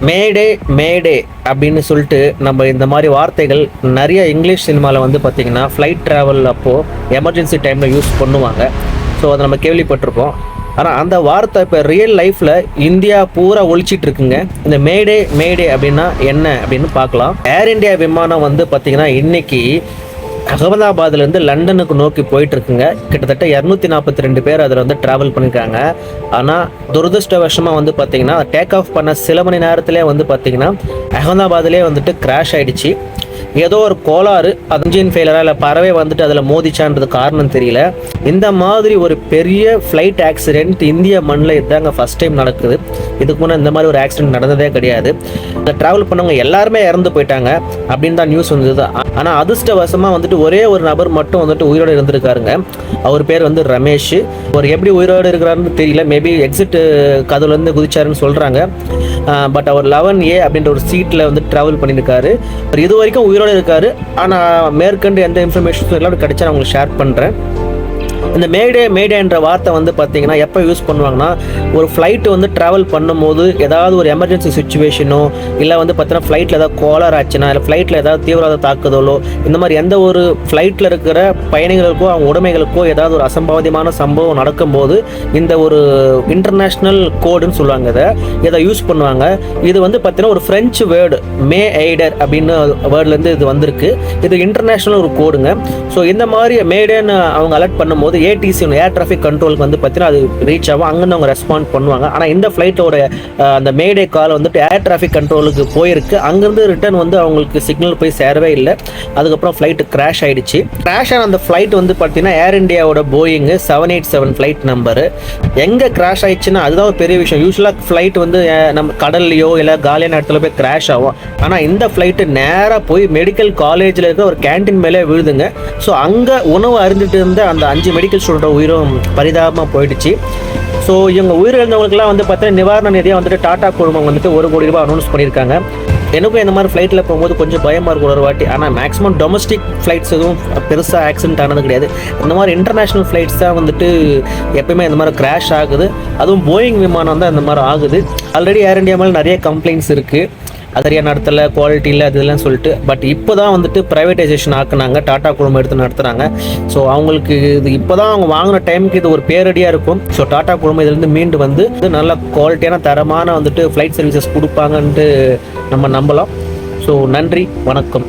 மேடே மேடே அப்படின்னு சொல்லிட்டு நம்ம இந்த மாதிரி வார்த்தைகள் நிறைய இங்கிலீஷ் சினிமாவில் வந்து பார்த்திங்கன்னா ஃப்ளைட் ட்ராவல் அப்போது எமர்ஜென்சி டைமில் யூஸ் பண்ணுவாங்க. ஸோ அதை நம்ம கேள்விப்பட்டிருப்போம். ஆனால் அந்த வார்த்தை இப்போ ரியல் லைஃப்பில் இந்தியா பூரா ஒழிச்சிட்டு இருக்குங்க. இந்த மேடே மேடே அப்படின்னா என்ன அப்படின்னு பார்க்கலாம். ஏர் இந்தியா விமானம் வந்து பார்த்திங்கன்னா இன்றைக்கி அகமதாபாத்லேருந்து லண்டனுக்கு நோக்கி போயிட்டு இருக்குங்க. கிட்டத்தட்ட 242 பேர் அதில் வந்து ட்ராவல் பண்ணியிருக்காங்க. ஆனால் துரதிருஷ்டவசமாக வந்து பார்த்திங்கன்னா டேக் ஆஃப் பண்ண சில மணி நேரத்திலே வந்து பார்த்திங்கன்னா அகமதாபாத்லேயே வந்துட்டு கிராஷ் ஆகிடுச்சு. ஏதோ ஒரு கோளாறு, இன்ஜின் ஃபெயிலராக இல்லை பறவை வந்துட்டு அதில் மோதிச்சான்றது காரணம் தெரியல. இந்த மாதிரி ஒரு பெரிய ஃப்ளைட் ஆக்சிடென்ட் இந்திய மண்ணில் இதுதாங்க ஃபஸ்ட் டைம் நடக்குது. இதுக்கு முன்னே இந்த மாதிரி ஒரு ஆக்சிடென்ட் நடந்ததே கிடையாது. இந்த ட்ராவல் பண்ணவங்க எல்லாருமே இறந்து போயிட்டாங்க அப்படின்னு தான் நியூஸ் வந்தது. ஆனால் அதிர்ஷ்டவசமாக வந்துட்டு ஒரே ஒரு நபர் மட்டும் வந்துட்டு உயிரோடு இருந்திருக்காருங்க. அவர் பேர் வந்து ரமேஷ். அவர் எப்படி உயிரோடு இருக்கிறாருன்னு தெரியல. மேபி எக்ஸிட் கதவுலேருந்து குதிச்சாருன்னு சொல்கிறாங்க. பட் அவர் 11A அப்படின்ற ஒரு சீட்டில் வந்து ட்ராவல் பண்ணியிருக்காரு. அவர் இது வரைக்கும் உயிரோடு இருக்காரு. ஆனால் மேற்கொண்டு எந்த இன்ஃபர்மேஷன்ஸும் எல்லாம் கிடைச்சா நான் உங்களுக்கு ஷேர் பண்ணுறேன். இந்த மேடேன்ற வார்த்தை வந்து பார்த்தீங்கன்னா எப்போ யூஸ் பண்ணுவாங்கன்னா, ஒரு ஃப்ளைட்டு வந்து ட்ராவல் பண்ணும்போது ஏதாவது ஒரு எமர்ஜென்சி சுச்சுவேஷனோ இல்லை வந்து பார்த்தீங்கன்னா ஃப்ளைட்டில் ஏதாவது கோளாறு ஆச்சுன்னா, இல்லை ஃப்ளைட்டில் ஏதாவது தீவிரவாத தாக்குதலோ, இந்த மாதிரி எந்த ஒரு ஃப்ளைட்டில் இருக்கிற பயணிகளுக்கோ அவங்க உடைமைகளுக்கோ ஏதாவது ஒரு அசம்பாவிதமான சம்பவம் நடக்கும்போது இந்த ஒரு இன்டர்நேஷ்னல் கோடுன்னு சொல்லுவாங்க. இதை யூஸ் பண்ணுவாங்க. இது வந்து பார்த்தீங்கன்னா ஒரு ஃப்ரெஞ்சு வேர்டு மே எய்டர் அப்படின்னு வேர்ட்லேருந்து இது வந்திருக்கு. இது இன்டர்நேஷ்னல் ஒரு கோடுங்க. ஸோ இந்த மாதிரி மேடேன்னு அவங்க அலர்ட் பண்ணும்போது ஏடிசி ஏர் டிராஃபிக் கண்ட்ரோலுக்கு வந்து பார்த்தீங்கன்னா அது ரீச் ஆகும். அங்கேருந்து அவங்க ரெஸ்பாண்ட் பண்ணுவாங்க. ஆனால் இந்த ஃப்ளைட்டோட அந்த மேடே கால் வந்துட்டு ஏர் டிராஃபிக் கண்ட்ரோலுக்கு போயிருக்கு. அங்கேருந்து ரிட்டர்ன் வந்து அவங்களுக்கு சிக்னல் போய் சேரவே இல்லை. அதுக்கப்புறம் ஃப்ளைட்டு கிராஷ் ஆகிடுச்சு. கிராஷ் ஆன அந்த ஃப்ளைட் வந்து பார்த்தீங்கன்னா ஏர் இண்டியாவோட போயிங் 787 ஃப்ளைட் நம்பரு. எங்கே கிராஷ் ஆயிடுச்சுன்னா அதுதான் ஒரு பெரிய விஷயம். யூஸ்வலாக ஃப்ளைட் வந்து நம்ம கடல்லையோ இல்லை காலியான இடத்துல போய் கிராஷ் ஆகும். ஆனால் இந்த ஃப்ளைட்டு நேராக போய் மெடிக்கல் காலேஜில் இருக்க ஒரு கேன்டீன் மேலே விழுதுங்க. ஸோ அங்கே உணவு அருந்துட்டு இருந்த அந்த 5 மெடிக்கல் ஸ்டூடெண்ட் உயிரும் பரிதாபமாக போயிடுச்சு. ஸோ இவங்க உயிரிழந்தவங்களுக்குலாம் வந்து பார்த்தீங்கன்னா நிவாரண நிதியாக வந்துட்டு டாடா குழுமம் வந்துட்டு 1 கோடி ரூபாய் அனௌன்ஸ் பண்ணியிருக்காங்க. எனக்கும் இந்த மாதிரி ஃப்ளைட்டில் போகும்போது கொஞ்சம் பயமாக இருக்கும் ஒரு வாட்டி. ஆனால் மேக்ஸிமம் டொமஸ்டிக் ஃப்ளைட்ஸ் எதுவும் பெருசாக ஆக்சிடென்ட் ஆனது கிடையாது. இந்த மாதிரி இன்டர்நேஷ்னல் ஃப்ளைட்ஸ் தான் வந்துட்டு எப்பயுமே இந்த மாதிரி கிராஷ் ஆகுது. அதுவும் போயிங் விமானம் தான் இந்த மாதிரி ஆகுது. ஆல்ரெடி ஏர் இண்டியா மேலே நிறைய கம்ப்ளைண்ட்ஸ் இருக்குது. சரியாக நடத்தலை, குவாலிட்டி இல்லை, அதெல்லாம் சொல்லிட்டு. பட் இப்போ தான் வந்துட்டு ப்ரைவேட்டைசேஷன் ஆக்குனாங்க. டாடா குழுமம் எடுத்து நடத்துகிறாங்க. ஸோ அவங்களுக்கு இது இப்போ தான் அவங்க வாங்கின டைமுக்கு இது ஒரு பேரடியாக இருக்கும். ஸோ டாடா குழுமம் இதுலேருந்து மீண்டு வந்து நல்ல குவாலிட்டியான தரமான வந்துட்டு ஃப்ளைட் சர்வீசஸ் கொடுப்பாங்கன்ட்டு நம்ம நம்பலாம். ஸோ நன்றி, வணக்கம்.